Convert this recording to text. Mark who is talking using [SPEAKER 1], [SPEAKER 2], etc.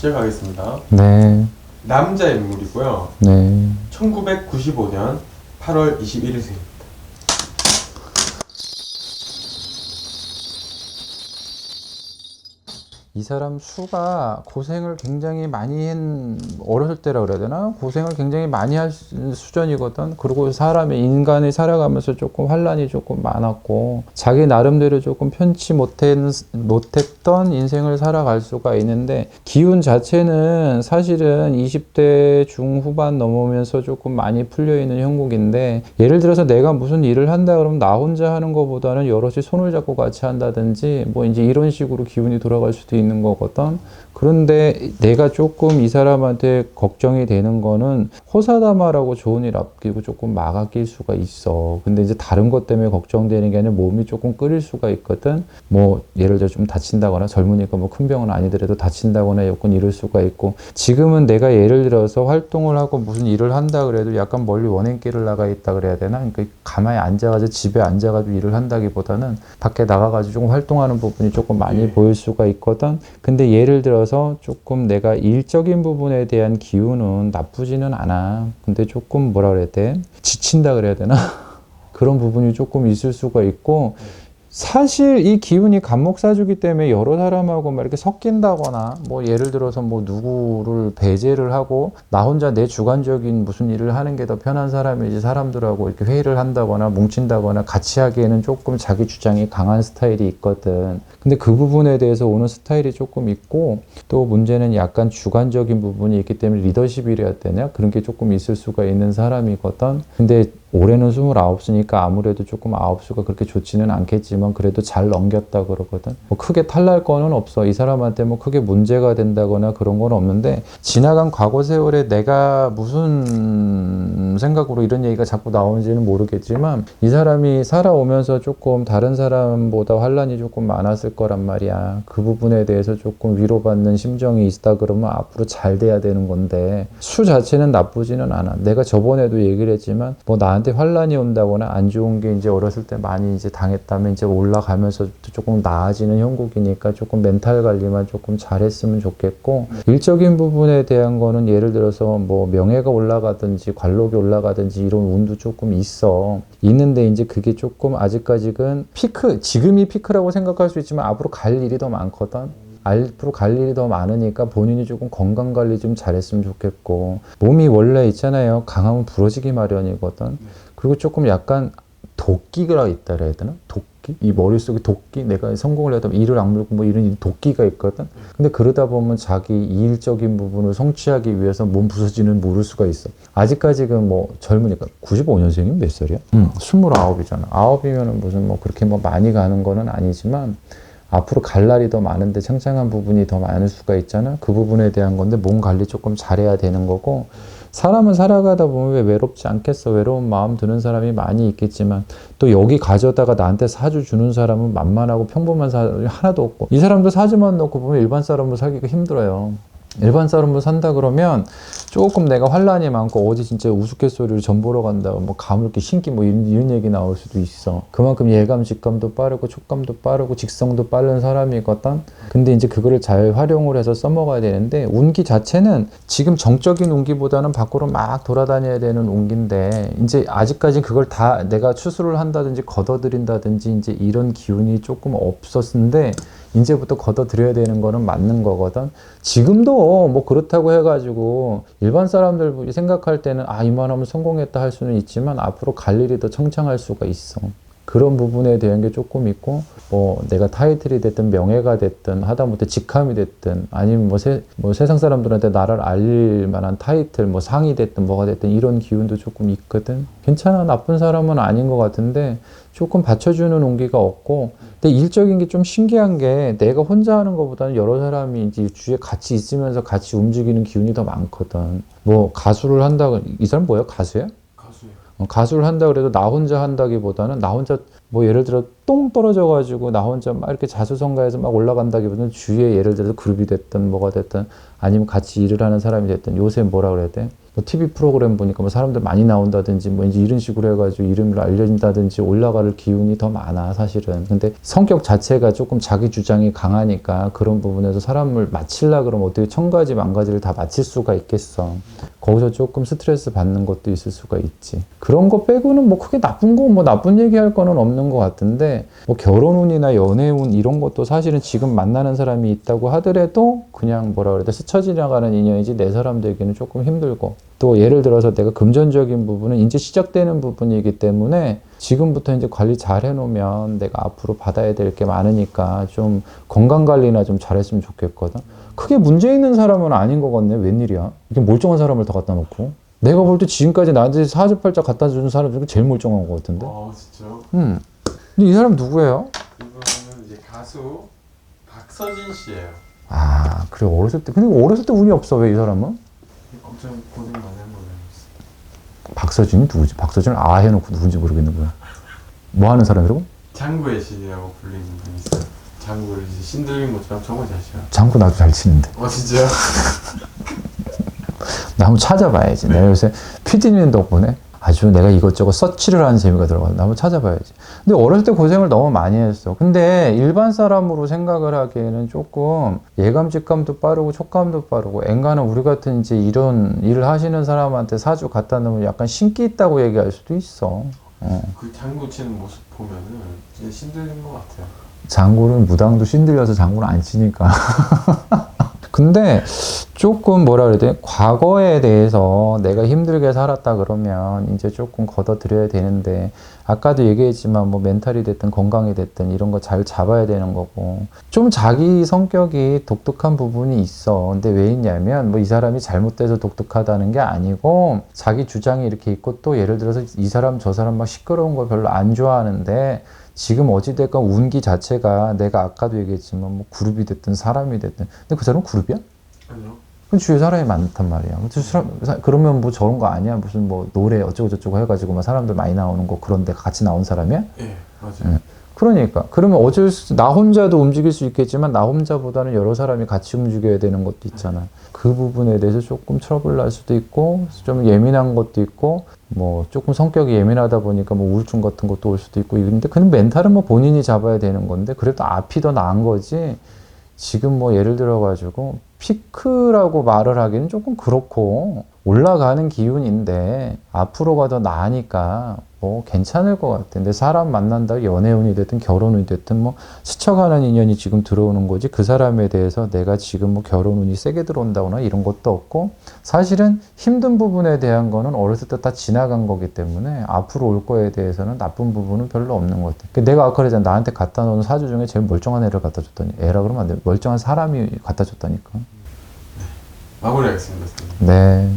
[SPEAKER 1] 시작하겠습니다.
[SPEAKER 2] 네,
[SPEAKER 1] 남자 인물이고요.
[SPEAKER 2] 네.
[SPEAKER 1] 1995년 8월 21일생입니다.
[SPEAKER 2] 이 사람 수가 고생을 굉장히 많이 어렸을 때라 그래야 되나? 고생을 굉장히 많이 할 수준이거든. 그리고 인간이 살아가면서 조금 환란이 조금 많았고, 자기 나름대로 조금 편치 못했던 인생을 살아갈 수가 있는데, 기운 자체는 사실은 20대 중후반 넘으면서 조금 많이 풀려있는 형국인데, 예를 들어서 내가 무슨 일을 한다 그러면 나 혼자 하는 것보다는 여럿이 손을 잡고 같이 한다든지, 뭐 이제 이런 식으로 기운이 돌아갈 수도 있는 거거든. 그런데 내가 조금 이 사람한테 걱정이 되는 거는 호사다마라고 좋은 일 앞두고 조금 막아 낄 수가 있어. 근데 이제 다른 것 때문에 걱정되는 게 아니라 몸이 조금 끓일 수가 있거든. 뭐 예를 들어 좀 다친다거나 젊으니까 뭐 큰 병은 아니더라도 다친다거나 여건 이럴 수가 있고, 지금은 내가 예를 들어서 활동을 하고 무슨 일을 한다 그래도 약간 멀리 원행길을 나가 있다 그래야 되나? 그러니까 가만히 앉아가지고 집에 앉아가지고 일을 한다기보다는 밖에 나가가지고 조금 활동하는 부분이 조금 많이 보일 수가 있거든. 근데 예를 들어서 조금 내가 일적인 부분에 대한 기운은 나쁘지는 않아. 근데 조금 뭐라 그래야 돼? 지친다 그래야 되나? 그런 부분이 조금 있을 수가 있고, 사실 이 기운이 간목사주기 때문에 여러 사람하고 막 이렇게 섞인다거나, 뭐 예를 들어서 뭐 누구를 배제를 하고 나 혼자 내 주관적인 무슨 일을 하는 게 더 편한 사람이지, 사람들하고 이렇게 회의를 한다거나 뭉친다거나 같이 하기에는 조금 자기 주장이 강한 스타일이 있거든. 근데 그 부분에 대해서 오는 스타일이 조금 있고, 또 문제는 약간 주관적인 부분이 있기 때문에 리더십이래야 되냐? 그런 게 조금 있을 수가 있는 사람이거든. 근데 올해는 29수니까 아무래도 조금 9수가 그렇게 좋지는 않겠지만 그래도 잘 넘겼다 그러거든. 뭐 크게 탈날 거는 없어. 이 사람한테 뭐 크게 문제가 된다거나 그런 건 없는데, 지나간 과거 세월에 내가 무슨 생각으로 이런 얘기가 자꾸 나오는지는 모르겠지만, 이 사람이 살아오면서 조금 다른 사람보다 환란이 조금 많았을 거란 말이야. 그 부분에 대해서 조금 위로받는 심정이 있다 그러면 앞으로 잘 돼야 되는 건데, 수 자체는 나쁘지는 않아. 내가 저번에도 얘기를 했지만 뭐 나한테 환란이 온다거나 안 좋은 게 이제 어렸을 때 많이 이제 당했다면 이제 올라가면서 조금 나아지는 형국이니까 조금 멘탈 관리만 조금 잘했으면 좋겠고, 일적인 부분에 대한 거는 예를 들어서 뭐 명예가 올라가든지 관록이 올라가든지 이런 운도 조금 있는데 이제 그게 조금 아직까지는 지금이 피크라고 생각할 수 있지만 앞으로 갈 일이 더 많거든. 앞으로 갈 일이 더 많으니까 본인이 조금 건강 관리 좀 잘했으면 좋겠고, 몸이 원래 있잖아요. 강하면 부러지기 마련이거든. 그리고 조금 약간 도끼가 있다 그래야 되나? 도끼? 이 머릿속에 도끼? 내가 성공을 하다 보면 이를 악물고 뭐 이런 도끼가 있거든. 근데 그러다 보면 자기 일적인 부분을 성취하기 위해서 몸 부서지는 모를 수가 있어. 아직까지는 뭐 젊으니까 95년생이면 몇 살이야? 29이잖아. 9이면은 무슨 뭐 그렇게 뭐 많이 가는 거는 아니지만 앞으로 갈 날이 더 많은데 창창한 부분이 더 많을 수가 있잖아. 그 부분에 대한 건데 몸 관리 조금 잘해야 되는 거고, 사람은 살아가다 보면 왜 외롭지 않겠어. 외로운 마음 드는 사람이 많이 있겠지만 또 여기 가져다가 나한테 사주 주는 사람은 만만하고 평범한 사람이 하나도 없고, 이 사람도 사주만 놓고 보면 일반 사람으로 살기가 힘들어요. 일반 사람으로 산다 그러면 조금 내가 환란이 많고 어디 진짜 우스갯소리를 전 보러 간다, 뭐 가물기 신기 뭐 이런 얘기 나올 수도 있어. 그만큼 예감 직감도 빠르고 촉감도 빠르고 직성도 빠른 사람이거든. 근데 이제 그거를 잘 활용을 해서 써먹어야 되는데, 운기 자체는 지금 정적인 운기보다는 밖으로 막 돌아다녀야 되는 운기인데, 이제 아직까지 그걸 다 내가 추수를 한다든지 걷어들인다든지 이제 이런 기운이 조금 없었는데 이제부터 걷어들여야 되는 거는 맞는 거거든. 지금도 뭐 그렇다고 해가지고 일반 사람들 생각할 때는 이만하면 성공했다 할 수는 있지만 앞으로 갈 일이 더 청창할 수가 있어. 그런 부분에 대한 게 조금 있고, 뭐 내가 타이틀이 됐든 명예가 됐든 하다못해 직함이 됐든 아니면 뭐 세상 사람들한테 나를 알릴 만한 타이틀 뭐 상이 됐든 뭐가 됐든 이런 기운도 조금 있거든. 괜찮아, 나쁜 사람은 아닌 것 같은데 조금 받쳐주는 온기가 없고, 근데 일적인 게 좀 신기한 게 내가 혼자 하는 것보다는 여러 사람이 이제 주위에 같이 있으면서 같이 움직이는 기운이 더 많거든. 뭐 가수를 한다, 이 사람 뭐야? 가수야? 가수를 한다 그래도 나 혼자 한다기보다는 나 혼자 뭐 예를 들어 똥 떨어져 가지고 나 혼자 막 이렇게 자수성가해서 막 올라간다기보다는 주위에 예를 들어서 그룹이 됐든 뭐가 됐든 아니면 같이 일을 하는 사람이 됐든, 요새 뭐라 그래야 돼? 뭐 TV 프로그램 보니까 뭐 사람들 많이 나온다든지 뭐 이제 이런 식으로 해가지고 이름을 알려진다든지 올라갈 기운이 더 많아 사실은. 근데 성격 자체가 조금 자기 주장이 강하니까 그런 부분에서 사람을 맞힐라 그러면 어떻게 천 가지 만 가지를 다 맞힐 수가 있겠어. 거기서 조금 스트레스 받는 것도 있을 수가 있지. 그런 거 빼고는 뭐 크게 나쁜 거 뭐 나쁜 얘기할 거는 없는 것 같은데 뭐 결혼운이나 연애운 이런 것도 사실은 지금 만나는 사람이 있다고 하더라도 그냥 뭐라 그래야 돼 스쳐 지나가는 인연이지 내 사람 되기는 조금 힘들고 또 예를 들어서 내가 금전적인 부분은 이제 시작되는 부분이기 때문에 지금부터 이제 관리 잘 해놓으면 내가 앞으로 받아야 될 게 많으니까 좀 건강 관리나 좀 잘했으면 좋겠거든. 크게 문제 있는 사람은 아닌 것 같네. 웬일이야? 이렇게 멀쩡한 사람을 다 갖다 놓고. 내가 볼 때 지금까지 나한테 사주팔자 갖다 준 사람 중에 제일 멀쩡한 것 같은데.
[SPEAKER 1] 진짜요?
[SPEAKER 2] 근데 이 사람 누구예요?
[SPEAKER 1] 이거는 이제 가수 박서진 씨예요.
[SPEAKER 2] 아, 그래 어렸을 때. 근데 어렸을 때 운이 없어. 왜 이 사람은?
[SPEAKER 1] 엄청 고생 많이 한 걸로 알고 있어요.
[SPEAKER 2] 박서진이 누구지? 박서진을 아 해놓고 누군지 모르겠는 거야. 뭐 하는 사람이라고?
[SPEAKER 1] 장구의 신이라고 불리는 분이 있어요. 장구를 이제 신들린 것처럼 정말 잘 쳐요.
[SPEAKER 2] 장구 나도 잘 치는데.
[SPEAKER 1] 진짜요?
[SPEAKER 2] 나 한번 찾아봐야지. 내가 요새 PD님 덕분에 아주 내가 이것저것 서치를 하는 재미가 들어가서 나 한번 찾아봐야지. 근데 어렸을 때 고생을 너무 많이 했어. 근데 일반 사람으로 생각을 하기에는 조금 예감, 직감도 빠르고 촉감도 빠르고 엔간은 우리 같은 이제 이런 일을 하시는 사람한테 사주 갖다 놓으면 약간 신기 있다고 얘기할 수도 있어.
[SPEAKER 1] 그 장구 치는 모습 보면은 진짜 신들린 것 같아요.
[SPEAKER 2] 장구는 무당도 신들려서 장구는 안 치니까. 근데 조금 뭐라 그래야 돼? 과거에 대해서 내가 힘들게 살았다 그러면 이제 조금 걷어들여야 되는데 아까도 얘기했지만 뭐 멘탈이 됐든 건강이 됐든 이런 거 잘 잡아야 되는 거고 좀 자기 성격이 독특한 부분이 있어. 근데 왜 있냐면 뭐 이 사람이 잘못돼서 독특하다는 게 아니고 자기 주장이 이렇게 있고 또 예를 들어서 이 사람 저 사람 막 시끄러운 거 별로 안 좋아하는데 지금 어찌됐건 운기 자체가 내가 아까도 얘기했지만 뭐 그룹이 됐든 사람이 됐든 근데 그 사람은 그룹이야?
[SPEAKER 1] 아니요.
[SPEAKER 2] 그 주위에 사람이 많단 말이야. 그러면 뭐 저런 거 아니야? 무슨 뭐 노래 어쩌고저쩌고 해가지고 막 사람들 많이 나오는 거 그런 데 같이 나온 사람이야?
[SPEAKER 1] 예, 맞아요.
[SPEAKER 2] 그러니까 그러면 나 혼자도 움직일 수 있겠지만 나 혼자보다는 여러 사람이 같이 움직여야 되는 것도 있잖아. 그 부분에 대해서 조금 트러블 날 수도 있고 좀 예민한 것도 있고 뭐 조금 성격이 예민하다 보니까 뭐 우울증 같은 것도 올 수도 있고 이런데 그냥 멘탈은 뭐 본인이 잡아야 되는 건데 그래도 앞이 더 나은 거지. 지금 뭐 예를 들어 가지고 피크라고 말을 하기는 조금 그렇고 올라가는 기운인데 앞으로가 더 나으니까 뭐 괜찮을 것 같아. 근데 사람 만난다 연애운이 됐든 결혼운이 됐든 뭐 스쳐가는 인연이 지금 들어오는 거지 그 사람에 대해서 내가 지금 뭐 결혼운이 세게 들어온다거나 이런 것도 없고 사실은 힘든 부분에 대한 거는 어렸을 때 다 지나간 거기 때문에 앞으로 올 거에 대해서는 나쁜 부분은 별로 없는 것 같아. 내가 아까 그랬잖아. 나한테 갖다 놓은 사주 중에 제일 멀쩡한 애를 갖다 줬더니 애라 그러면 안 돼. 멀쩡한 사람이 갖다 줬다니까.
[SPEAKER 1] 마무리하겠습니다.
[SPEAKER 2] 네.